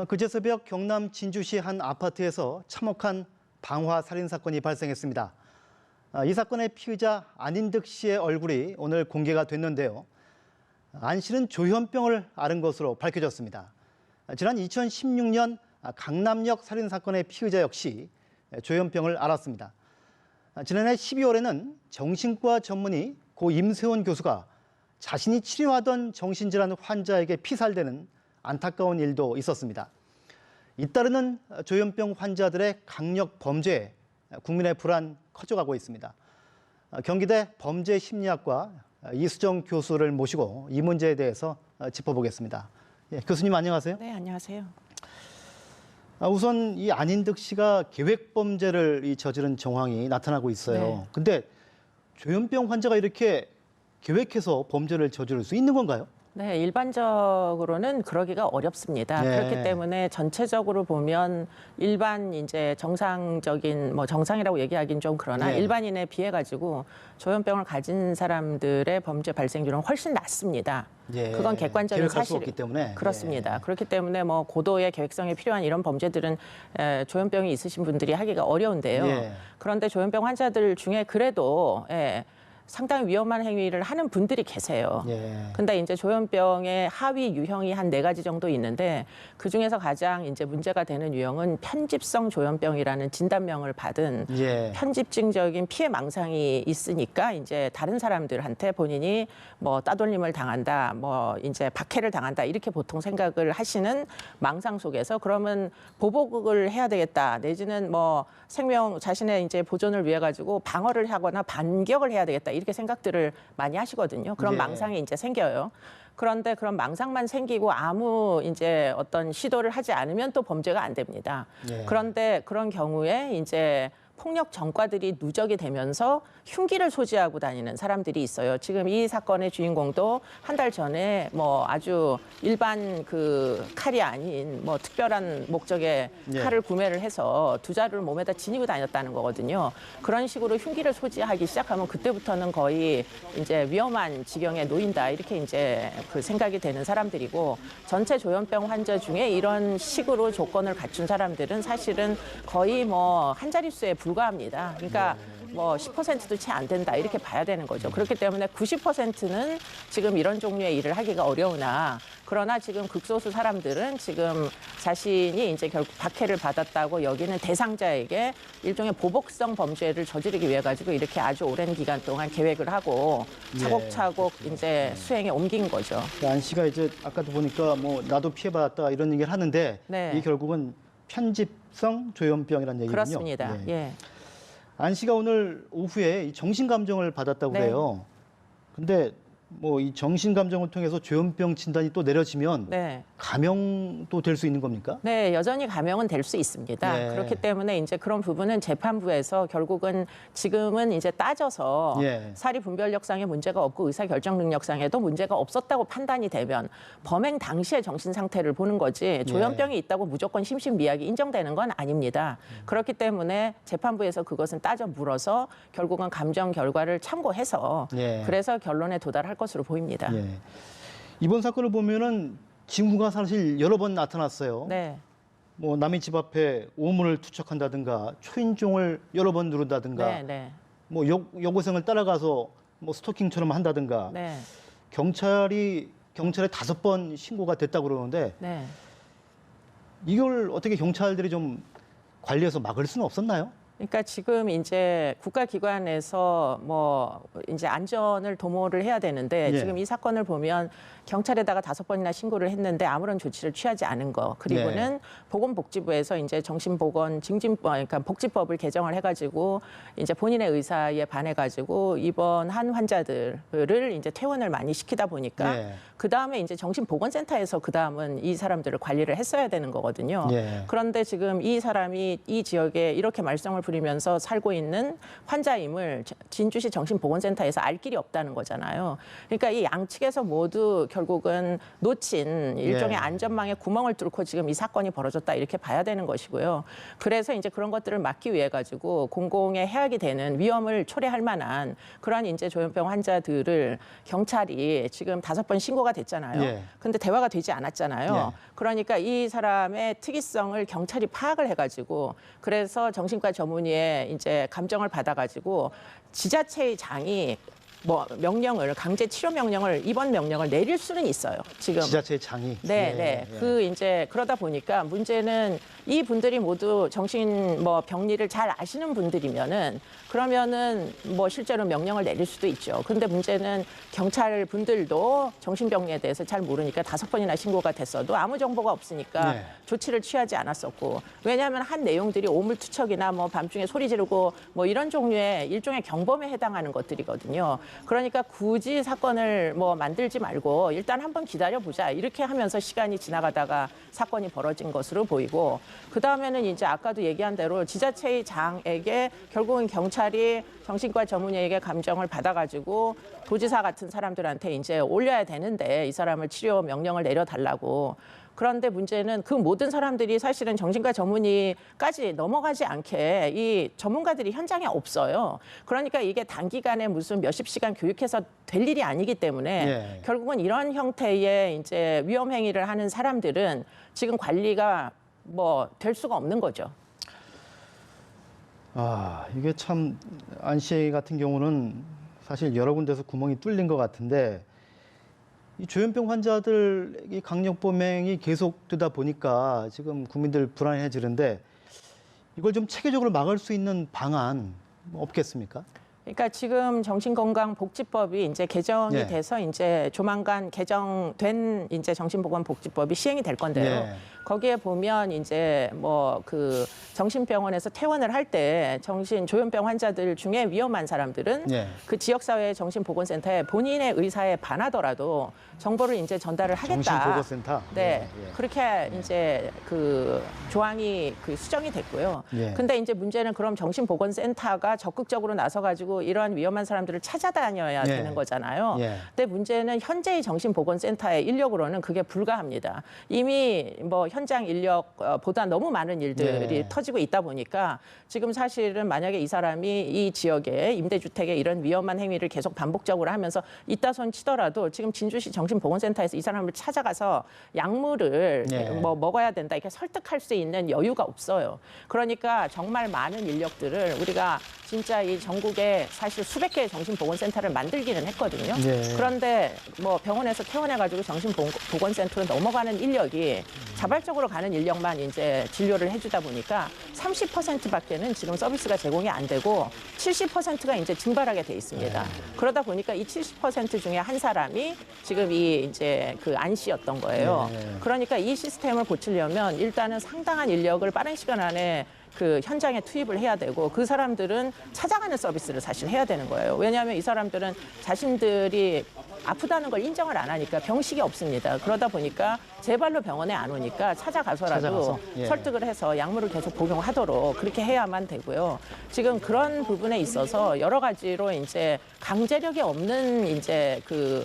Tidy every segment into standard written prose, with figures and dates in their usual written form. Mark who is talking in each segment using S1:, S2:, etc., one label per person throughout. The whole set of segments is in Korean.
S1: 그제 새벽 경남 진주시 한 아파트에서 참혹한 방화 살인 사건이 발생했습니다. 이 사건의 피의자 안인득 씨의 얼굴이 오늘 공개가 됐는데요. 안 씨는 조현병을 앓은 것으로 밝혀졌습니다. 지난 2016년 강남역 살인 사건의 피의자 역시 조현병을 앓았습니다. 지난해 12월에는 정신과 전문의 고 임세원 교수가 자신이 치료하던 정신질환 환자에게 피살되는 안타까운 일도 있었습니다. 잇따르는 조현병 환자들의 강력 범죄에 국민의 불안 커져가고 있습니다. 경기대 범죄심리학과 이수정 교수를 모시고 이 문제에 대해서 짚어보겠습니다. 교수님 안녕하세요.
S2: 네, 안녕하세요.
S1: 우선 이 안인득 씨가 계획 범죄를 저지른 정황이 나타나고 있어요.
S2: 네.
S1: 근데 조현병 환자가 이렇게 계획해서 범죄를 저지를 수 있는 건가요?
S2: 네, 일반적으로는 그러기가 어렵습니다.
S1: 네.
S2: 그렇기 때문에 전체적으로 보면 일반 이제 정상적인 정상이라고 얘기하기는 좀 그러나
S1: 네.
S2: 일반인에 비해 가지고 조현병을 가진 사람들의 범죄 발생률은 훨씬 낮습니다.
S1: 예.
S2: 그건 객관적인
S1: 계획할 수
S2: 사실이
S1: 없기 때문에.
S2: 그렇습니다.
S1: 예.
S2: 그렇기 때문에 고도의 계획성이 필요한 이런 범죄들은 조현병이 있으신 분들이 하기가 어려운데요.
S1: 예.
S2: 그런데 조현병 환자들 중에 그래도 상당히 위험한 행위를 하는 분들이 계세요.
S1: 예.
S2: 근데 이제 조현병의 하위 유형이 한 4가지 정도 있는데 그 중에서 가장 이제 문제가 되는 유형은 편집성 조현병이라는 진단명을 받은
S1: 예.
S2: 편집증적인 피해 망상이 있으니까 이제 다른 사람들한테 본인이 따돌림을 당한다, 이제 박해를 당한다 이렇게 보통 생각을 하시는 망상 속에서 그러면 보복을 해야 되겠다 내지는 생명 자신의 이제 보존을 위해 가지고 방어를 하거나 반격을 해야 되겠다. 이렇게 생각들을 많이 하시거든요. 그런
S1: 예.
S2: 망상이 이제 생겨요. 그런데 그런 망상만 생기고 아무 이제 어떤 시도를 하지 않으면 또 범죄가 안 됩니다.
S1: 예.
S2: 그런데 그런 경우에 이제 폭력 전과들이 누적이 되면서 흉기를 소지하고 다니는 사람들이 있어요. 지금 이 사건의 주인공도 한 달 전에 아주 일반 그 칼이 아닌 특별한 목적의
S1: 예.
S2: 칼을 구매를 해서 두 자루를 몸에다 지니고 다녔다는 거거든요. 그런 식으로 흉기를 소지하기 시작하면 그때부터는 거의 이제 위험한 지경에 놓인다 이렇게 이제 그 생각이 되는 사람들이고 전체 조현병 환자 중에 이런 식으로 조건을 갖춘 사람들은 사실은 거의 한 자릿수에 불과합니다. 그러니까 10%도 채 안 된다 이렇게 봐야 되는 거죠. 그렇기 때문에 90%는 지금 이런 종류의 일을 하기가 어려우나 그러나 지금 극소수 사람들은 지금 자신이 이제 결국 박해를 받았다고 여기는 대상자에게 일종의 보복성 범죄를 저지르기 위해 가지고 이렇게 아주 오랜 기간 동안 계획을 하고 차곡차곡 이제 수행에 옮긴 거죠.
S1: 안 씨가 이제 아까도 보니까 나도 피해받았다 이런 얘기를 하는데
S2: 네.
S1: 이게 결국은 편집성 조현병이라는 얘기군요.
S2: 그렇습니다. 예.
S1: 안 씨가 오늘 오후에 정신감정을 받았다고
S2: 네.
S1: 그래요. 근데 이 정신감정을 통해서 조현병 진단이 또 내려지면
S2: 네.
S1: 감형도 될 수 있는 겁니까?
S2: 네, 여전히 감형은 될 수 있습니다.
S1: 네.
S2: 그렇기 때문에 이제 그런 부분은 재판부에서 결국은 지금은 이제 따져서
S1: 예.
S2: 사리 분별력상의 문제가 없고 의사 결정 능력상에도 문제가 없었다고 판단이 되면 범행 당시의 정신 상태를 보는 거지 조현병이 있다고 무조건 심신미약이 인정되는 건 아닙니다. 그렇기 때문에 재판부에서 그것은 따져 물어서 결국은 감정 결과를 참고해서
S1: 예.
S2: 그래서 결론에 도달할 것으로 보입니다.
S1: 예. 이번 사건을 보면은 징후가 사실 여러 번 나타났어요.
S2: 네.
S1: 남의 집 앞에 오문을 투척한다든가 초인종을 여러 번 누른다든가
S2: 네.
S1: 여고생을 따라가서 스토킹처럼 한다든가
S2: 네.
S1: 경찰에 5번 신고가 됐다고 그러는데
S2: 네.
S1: 이걸 어떻게 경찰들이 좀 관리해서 막을 수는 없었나요?
S2: 그러니까 지금 이제 국가기관에서 이제 안전을 도모를 해야 되는데
S1: 예.
S2: 지금 이 사건을 보면 경찰에다가 5번이나 신고를 했는데 아무런 조치를 취하지 않은 거 그리고는 보건복지부에서 이제 정신보건 그러니까 복지법을 개정을 해가지고 이제 본인의 의사에 반해가지고 입원한 환자들을 이제 퇴원을 많이 시키다 보니까
S1: 예.
S2: 그 다음에 이제 정신보건센터에서 그 다음은 이 사람들을 관리를 했어야 되는 거거든요.
S1: 예.
S2: 그런데 지금 이 사람이 이 지역에 이렇게 말썽을 부리면서 살고 있는 환자임을 진주시 정신보건센터에서 알 길이 없다는 거잖아요. 그러니까 이 양측에서 모두 결국은 놓친 일종의
S1: 예.
S2: 안전망에 구멍을 뚫고 지금 이 사건이 벌어졌다 이렇게 봐야 되는 것이고요. 그래서 이제 그런 것들을 막기 위해 가지고 공공의 해악이 되는 위험을 초래할 만한 그러한 이제 조현병 환자들을 경찰이 지금 5번 신고가 됐잖아요.
S1: 예.
S2: 근데 대화가 되지 않았잖아요.
S1: 예.
S2: 그러니까 이 사람의 특이성을 경찰이 파악을 해가지고 그래서 정신과 전문의의 이제 감정을 받아가지고 지자체의 장이 뭐 명령을 강제 치료 명령을 입원 명령을 내릴 수는 있어요. 지금
S1: 지자체의 장이.
S2: 네,
S1: 예,
S2: 네.
S1: 예.
S2: 그 이제 그러다 보니까 문제는 이 분들이 모두 정신 뭐 병리를 잘 아시는 분들이면은 그러면은 뭐 실제로 명령을 내릴 수도 있죠. 근데 문제는 경찰 분들도 정신병리에 대해서 잘 모르니까 5번이나 신고가 됐어도 아무 정보가 없으니까
S1: 네.
S2: 조치를 취하지 않았었고 왜냐하면 한 내용들이 오물투척이나 뭐 밤중에 소리 지르고 뭐 이런 종류의 일종의 경범에 해당하는 것들이거든요. 그러니까 굳이 사건을 뭐 만들지 말고 일단 한번 기다려보자 이렇게 하면서 시간이 지나가다가 사건이 벌어진 것으로 보이고 그다음에는 이제 아까도 얘기한 대로 지자체의 장에게 결국은 경찰이 정신과 전문의에게 감정을 받아가지고 도지사 같은 사람들한테 이제 올려야 되는데 이 사람을 치료 명령을 내려달라고. 그런데 문제는 그 모든 사람들이 사실은 정신과 전문의까지 넘어가지 않게 이 전문가들이 현장에 없어요. 그러니까 이게 단기간에 무슨 몇십 시간 교육해서 될 일이 아니기 때문에
S1: 예.
S2: 결국은 이런 형태의 이제 위험 행위를 하는 사람들은 지금 관리가 뭐 될 수가 없는 거죠.
S1: 아, 이게 참 안씨 같은 경우는 사실 여러 군데서 구멍이 뚫린 것 같은데 이 조현병 환자들 이 강력범행이 계속되다 보니까 지금 국민들 불안해지는데 이걸 좀 체계적으로 막을 수 있는 방안 뭐 없겠습니까?
S2: 그러니까 지금 정신건강복지법이 이제 개정이
S1: 예.
S2: 돼서 이제 조만간 개정된 이제 정신보건복지법이 시행이 될 건데요.
S1: 예.
S2: 거기에 보면 이제 뭐 그 정신병원에서 퇴원을 할 때 조현병 환자들 중에 위험한 사람들은
S1: 예.
S2: 그 지역사회 정신보건센터에 본인의 의사에 반하더라도 정보를 이제 전달을 하겠다.
S1: 정신보건센터.
S2: 네,
S1: 예, 예.
S2: 그렇게 이제 그 조항이 그 수정이 됐고요.
S1: 예.
S2: 근데 이제 문제는 그럼 정신보건센터가 적극적으로 나서가지고 이러한 위험한 사람들을 찾아다녀야
S1: 예.
S2: 되는 거잖아요.
S1: 예.
S2: 근데 문제는 현재의 정신보건센터의 인력으로는 그게 불가합니다. 이미 뭐 현장 인력보다 너무 많은 일들이
S1: 예.
S2: 터지고 있다 보니까 지금 사실은 만약에 이 사람이 이 지역에 임대주택에 이런 위험한 행위를 계속 반복적으로 하면서 있다 손 치더라도 지금 진주시 정신보건센터에서 이 사람을 찾아가서 약물을
S1: 예.
S2: 뭐 먹어야 된다 이렇게 설득할 수 있는 여유가 없어요. 그러니까 정말 많은 인력들을 우리가 진짜 이 전국에 사실 수백 개의 정신보건센터를 만들기는 했거든요.
S1: 예.
S2: 그런데 뭐 병원에서 퇴원해가지고 정신보건센터로 넘어가는 인력이 자발적으로 가는 인력만 이제 진료를 해주다 보니까 30%밖에는 지금 서비스가 제공이 안 되고 70%가 이제 증발하게 돼 있습니다. 그러다 보니까 이 70% 중에 한 사람이 지금 이 이제 그 안씨였던 거예요. 그러니까 이 시스템을 고치려면 일단은 상당한 인력을 빠른 시간 안에 그 현장에 투입을 해야 되고 그 사람들은 찾아가는 서비스를 사실 해야 되는 거예요. 왜냐하면 이 사람들은 자신들이 아프다는 걸 인정을 안 하니까 병식이 없습니다. 그러다 보니까 제발로 병원에 안 오니까 찾아가서라도
S1: 찾아가서? 예.
S2: 설득을 해서 약물을 계속 복용하도록 그렇게 해야만 되고요. 지금 그런 부분에 있어서 여러 가지로 이제 강제력이 없는 이제 그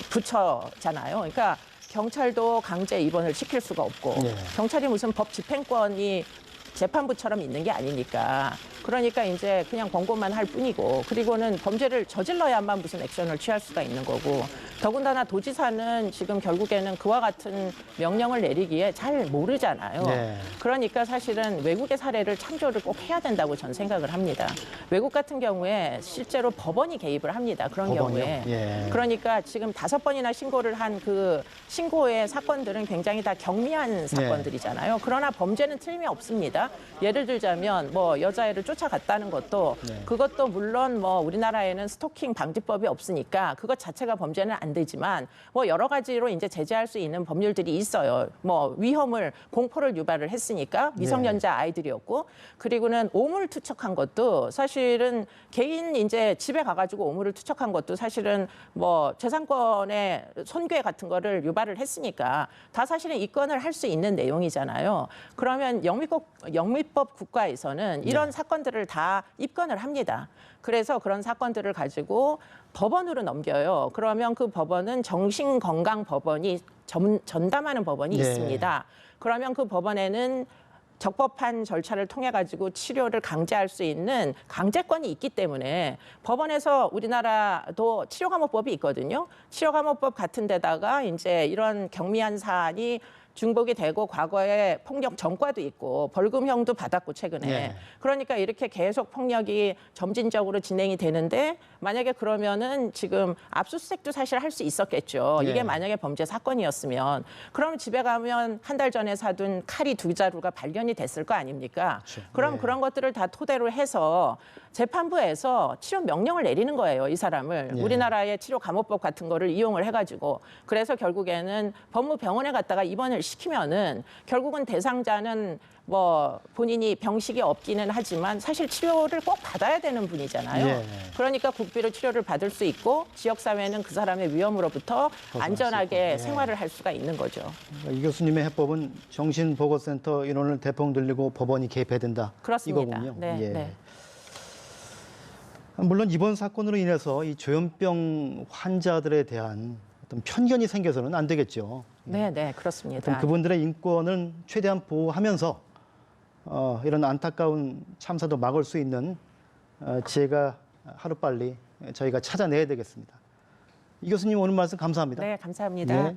S2: 부처잖아요. 그러니까 경찰도 강제 입원을 시킬 수가 없고
S1: 예.
S2: 경찰이 무슨 법 집행권이 재판부처럼 있는 게 아니니까 그러니까 이제 그냥 권고만 할 뿐이고 그리고는 범죄를 저질러야만 무슨 액션을 취할 수가 있는 거고 더군다나 도지사는 지금 결국에는 그와 같은 명령을 내리기에 잘 모르잖아요.
S1: 네.
S2: 그러니까 사실은 외국의 사례를 참조를 꼭 해야 된다고 전 생각을 합니다. 외국 같은 경우에 실제로 법원이 개입을 합니다. 그런
S1: 법원이요?
S2: 경우에.
S1: 예.
S2: 그러니까 지금 5번이나 신고를 한 그 신고의 사건들은 굉장히 다 경미한 사건들이잖아요. 그러나 범죄는 틀림이 없습니다. 예를 들자면 뭐 여자애를 쫓아갔다는 것도 그것도 물론 뭐 우리나라에는 스토킹 방지법이 없으니까 그것 자체가 범죄는 안 안 되지만 뭐 여러 가지로 이제 제재할 수 있는 법률들이 있어요. 뭐 위험을 공포를 유발을 했으니까 미성년자 아이들이었고 그리고는 오물 투척한 것도 사실은 개인 이제 집에 가가지고 오물을 투척한 것도 사실은 뭐 재산권의 손괴 같은 거를 유발을 했으니까 다 사실은 입건을 할 수 있는 내용이잖아요. 그러면 영미법 국가에서는 이런 사건들을 다 입건을 합니다. 그래서 그런 사건들을 가지고 법원으로 넘겨요. 그러면 그 법원은 정신건강법원이 전담하는 법원이 있습니다. 그러면 그 법원에는 적법한 절차를 통해 가지고 치료를 강제할 수 있는 강제권이 있기 때문에 법원에서 우리나라도 치료감호법이 있거든요. 치료감호법 같은 데다가 이제 이런 경미한 사안이 중복이 되고 과거에 폭력 전과도 있고 벌금형도 받았고 최근에 그러니까 이렇게 계속 폭력이 점진적으로 진행이 되는데 만약에 그러면은 지금 압수수색도 사실 할 수 있었겠죠. 이게 만약에 범죄 사건이었으면 그럼 집에 가면 한 달 전에 사둔 칼이 2자루가 발견이 됐을 거 아닙니까? 그럼 그런 것들을 다 토대로 해서 재판부에서 치료 명령을 내리는 거예요. 이 사람을 우리나라의 치료감호법 같은 거를 이용을 해가지고 그래서 결국에는 법무병원에 갔다가 입원을 시키면은 결국은 대상자는 뭐 본인이 병식이 없기는 하지만 사실 치료를 꼭 받아야 되는 분이잖아요. 그러니까 국비로 치료를 받을 수 있고 지역사회는 그 사람의 위험으로부터 안전하게 생활을 할 수가 있는 거죠.
S1: 이 교수님의 해법은 정신보건센터 인원을 대폭 늘리고 법원이 개입해야 된다.
S2: 그렇습니다.
S1: 이거군요.
S2: 네.
S1: 물론 이번 사건으로 인해서 이 조현병 환자들에 대한 어떤 편견이 생겨서는 안 되겠죠.
S2: 네, 그렇습니다.
S1: 그분들의 인권을 최대한 보호하면서 이런 안타까운 참사도 막을 수 있는 지혜가 하루빨리 저희가 찾아내야 되겠습니다. 이 교수님 오늘 말씀 감사합니다.
S2: 네, 감사합니다.